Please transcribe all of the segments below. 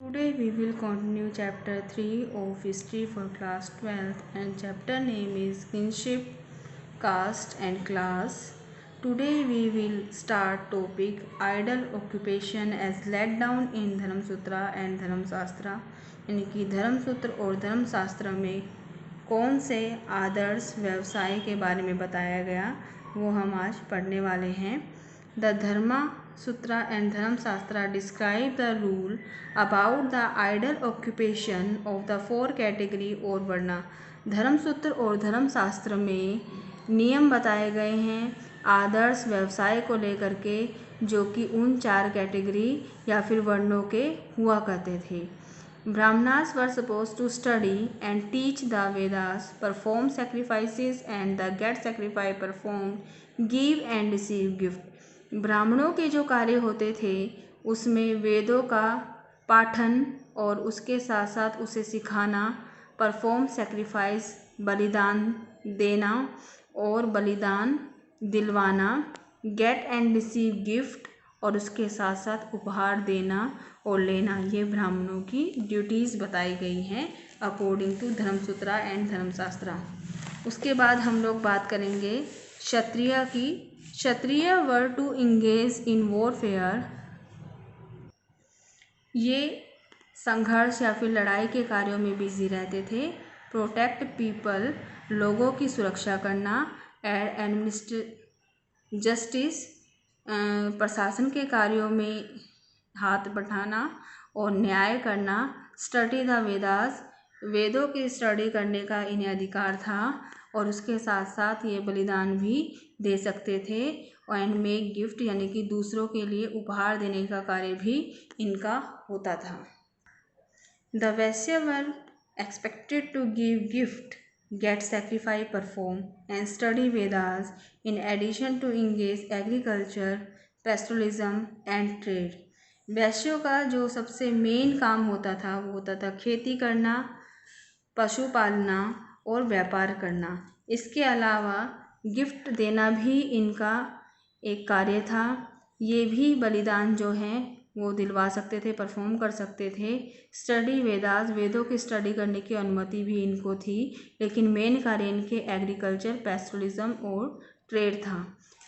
Today we will continue chapter 3 of history for class 12th and chapter name is kinship, caste and class. Today we will start topic idle occupation as laid down in Dharmasutra and धर्मशास्त्र, यानी कि धर्मसूत्र और धर्मशास्त्र में कौन से आदर्श व्यवसाय के बारे में बताया गया वो हम आज पढ़ने वाले हैं। The Dharma Sutra and Dharmashastra describe the rule about the idle occupation of the four category और वर्णा। धर्मसूत्र और धर्मशास्त्र में नियम बताए गए हैं आदर्श व्यवसाय को लेकर के, जो कि उन चार कैटेगरी या फिर वर्णों के हुआ करते थे। Brahmanas were supposed to study and teach the Vedas, perform sacrifices and the get sacrifice performed, give and receive gift। ब्राह्मणों के जो कार्य होते थे उसमें वेदों का पाठन और उसके साथ साथ उसे सिखाना, परफॉर्म सेक्रीफाइस बलिदान देना और बलिदान दिलवाना, गेट एंड रिसीव गिफ्ट और उसके साथ साथ उपहार देना और लेना, ये ब्राह्मणों की ड्यूटीज़ बताई गई हैं अकॉर्डिंग टू धर्मसूत्र एंड धर्मशास्त्र। उसके बाद हम लोग बात करेंगे क्षत्रिय की। क्षत्रिय वर टू इंगेज इन वॉरफेयर, ये संघर्ष या फिर लड़ाई के कार्यों में बिजी रहते थे। प्रोटेक्ट पीपल, लोगों की सुरक्षा करना, एडमिनिस्ट्रेट जस्टिस, प्रशासन के कार्यों में हाथ बटाना और न्याय करना। स्टडी द वेदास, वेदों की स्टडी करने का इन्हें अधिकार था और उसके साथ साथ ये बलिदान भी दे सकते थे। एंड मेक गिफ्ट, यानी कि दूसरों के लिए उपहार देने का कार्य भी इनका होता था। The Vaishya were expected to give gift, get sacrifice perform and study Vedas in addition to engage agriculture, pastoralism and trade. वैश्यों का जो सबसे मेन काम होता था वो होता था खेती करना, पशु पालना और व्यापार करना। इसके अलावा गिफ्ट देना भी इनका एक कार्य था। ये भी बलिदान जो हैं वो दिलवा सकते थे, परफॉर्म कर सकते थे। स्टडी वेदास, वेदों की स्टडी करने की अनुमति भी इनको थी, लेकिन मेन कार्य इनके एग्रीकल्चर, पेस्टोरलिज्म और ट्रेड था।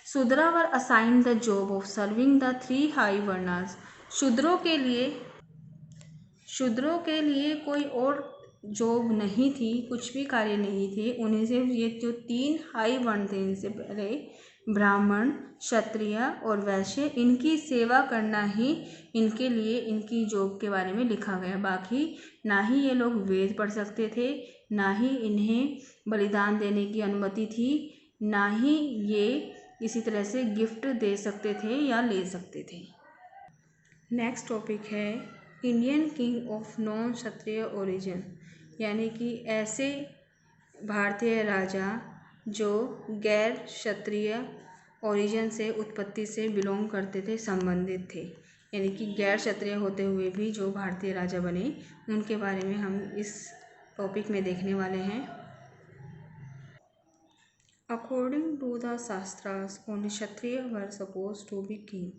Shudra were assign the job of serving the three high varnas. शूद्रों के लिए कोई और जॉब नहीं थी, कुछ भी कार्य नहीं थे। उन्हें सिर्फ ये जो तीन हाई वर्ण थे, इनसे पहले ब्राह्मण, क्षत्रिय और वैश्य, इनकी सेवा करना ही इनके लिए इनकी जॉब के बारे में लिखा गया। बाकी ना ही ये लोग वेद पढ़ सकते थे, ना ही इन्हें बलिदान देने की अनुमति थी, ना ही ये इसी तरह से गिफ्ट दे सकते थे या ले सकते थे। नेक्स्ट टॉपिक है Indian king of non Kshatriya origin, यानी कि ऐसे भारतीय राजा जो गैर क्षत्रिय ओरिजिन से, उत्पत्ति से बिलोंग करते थे, संबंधित थे, यानी कि गैर क्षत्रिय होते हुए भी जो भारतीय राजा बने, उनके बारे में हम इस टॉपिक में देखने वाले हैं। According to the shastras only Kshatriya were supposed to be king.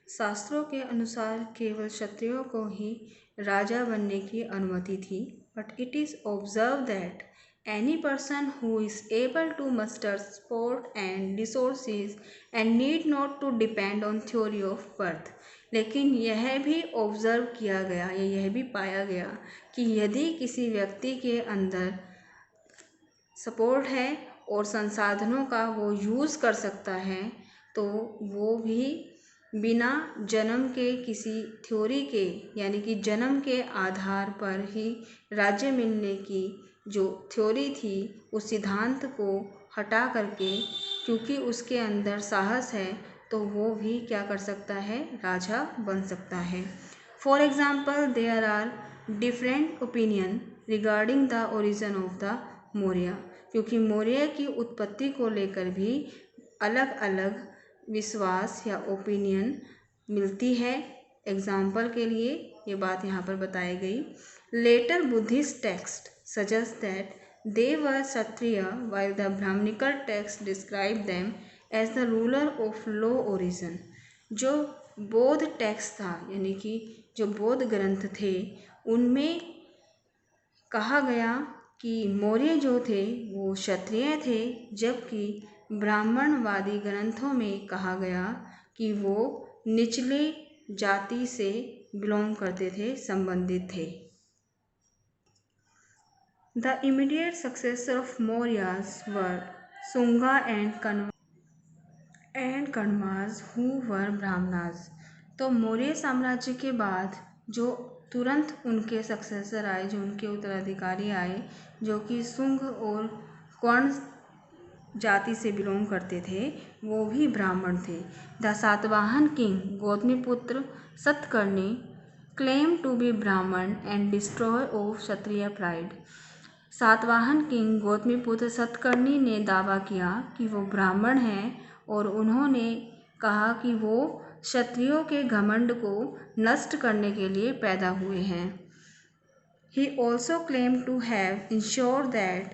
शास्त्रों के अनुसार केवल क्षत्रियों को ही राजा बनने की अनुमति थी। But it is observe that any person who is able to muster support and resources and need not to depend on theory of birth. लेकिन यह भी ऑब्जर्व किया गया या यह भी पाया गया कि यदि किसी व्यक्ति के अंदर सपोर्ट है और संसाधनों का वो यूज़ कर सकता है, तो वो भी बिना जन्म के किसी थ्योरी के, यानी कि जन्म के आधार पर ही राज्य मिलने की जो थ्योरी थी, उस सिद्धांत को हटा करके, क्योंकि उसके अंदर साहस है, तो वो भी क्या कर सकता है, राजा बन सकता है। For example there are different opinion regarding the origin of the Maurya, क्योंकि मौर्य की उत्पत्ति को लेकर भी अलग अलग विश्वास या ओपिनियन मिलती है। एग्जाम्पल के लिए ये बात यहाँ पर बताई गई। Later Buddhist text suggest that they were Kshatriya while the Brahminical text describe them as the ruler of low origin। जो बौद्ध टेक्स्ट था, यानी कि जो बौद्ध ग्रंथ थे उनमें कहा गया कि मौर्य जो थे वो क्षत्रिय थे, जबकि ब्राह्मणवादी ग्रंथों में कहा गया कि वो निचले जाति से बिलोंग करते थे, संबंधित थे। The immediate successor of Mauryas were Sunga and Kanvas who were Brahmanas। तो मौर्य साम्राज्य के बाद जो तुरंत उनके सक्सेसर आए, जो उनके उत्तराधिकारी आए, जो कि सुंग और कर्ण जाति से बिलोंग करते थे, वो भी ब्राह्मण थे। The Satavahana king Gautamiputra Satakarni claim to be Brahmin and destroy of Kshatriya pride. Satavahana king Gautamiputra Satakarni ने दावा किया कि वो ब्राह्मण हैं और उन्होंने कहा कि वो क्षत्रियों के घमंड को नष्ट करने के लिए पैदा हुए हैं। He also claimed to have ensured that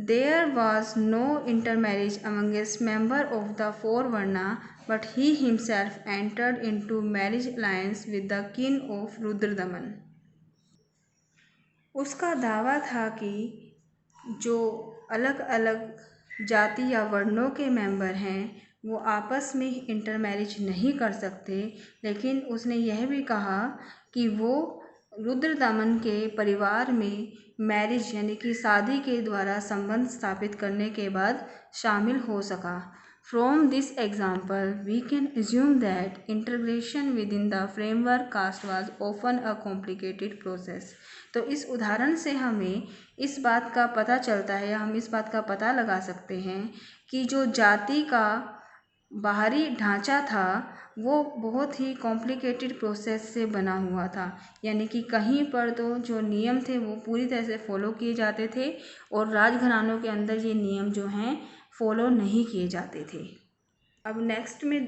there was no intermarriage amongst members of the four Varna, but he himself entered into marriage alliance with the kin of Rudradaman. उसका दावा था कि जो अलग अलग जाति या वर्णों के मेंबर हैं वो आपस में इंटरमैरिज नहीं कर सकते, लेकिन उसने यह भी कहा कि वो रुद्रदमन के परिवार में मैरिज यानी कि शादी के द्वारा संबंध स्थापित करने के बाद शामिल हो सका। From this example, we can assume that integration within the framework caste was often a complicated process। तो इस उदाहरण से हमें इस बात का पता चलता है, हम इस बात का पता लगा सकते हैं कि जो जाति का बाहरी ढांचा था वो बहुत ही कॉम्प्लिकेटेड प्रोसेस से बना हुआ था, यानी कि कहीं पर तो जो नियम थे वो पूरी तरह से फॉलो किए जाते थे और राजघरानों के अंदर ये नियम जो हैं फॉलो नहीं किए जाते थे। अब नेक्स्ट में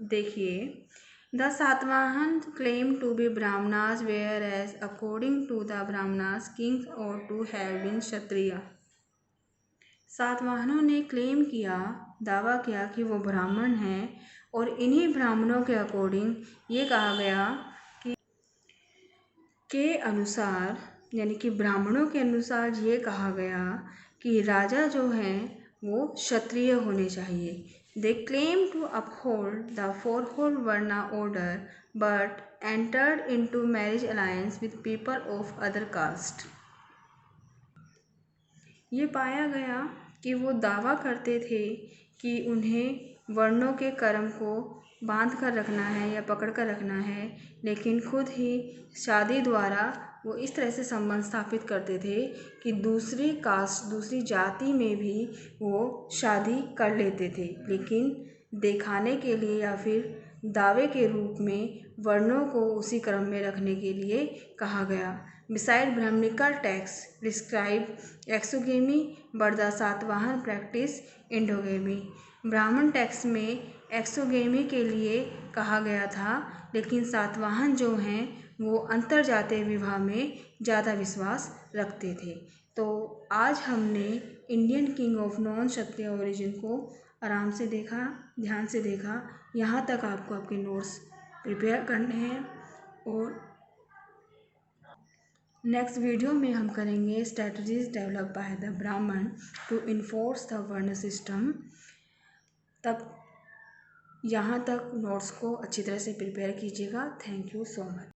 देखिए, the Satavahana claim to be Brahmanas whereas according to the Brahmanas kings और टू हैव बीन क्षत्रिय। सातवाहनों ने क्लेम किया, दावा किया कि वो ब्राह्मण हैं और इन्हीं ब्राह्मणों के अकॉर्डिंग ये कहा गया के अनुसार, यानी कि ब्राह्मणों के अनुसार ये कहा गया कि राजा जो हैं वो क्षत्रिय होने चाहिए। They claim to uphold the fourfold varna order but entered into marriage alliance with people of other caste. ये पाया गया कि वो दावा करते थे कि उन्हें वर्णों के कर्म को बांध कर रखना है या पकड़ कर रखना है, लेकिन खुद ही शादी द्वारा वो इस तरह से संबंध स्थापित करते थे कि दूसरी कास्ट, दूसरी जाति में भी वो शादी कर लेते थे, लेकिन दिखाने के लिए या फिर दावे के रूप में वर्णों को उसी क्रम में रखने के लिए कहा गया। Beside Brahminical texts prescribe exogamy, but the Satavahana practice endogamy. Brahmin text में एक्सोगेमी के लिए कहा गया था, लेकिन सातवाहन जो हैं वो अंतरजातीय विवाह में ज़्यादा विश्वास रखते थे। तो आज हमने Indian king of non Kshatriya origin को आराम से देखा, ध्यान से देखा। यहाँ तक आपको आपके नोट्स प्रिपेयर करने हैं और नेक्स्ट वीडियो में हम करेंगे स्ट्रेटजीज डेवलप बाय द ब्राह्मण टू इन्फोर्स द वर्ण सिस्टम। तब यहाँ तक नोट्स को अच्छी तरह से प्रिपेयर कीजिएगा। Thank you so much.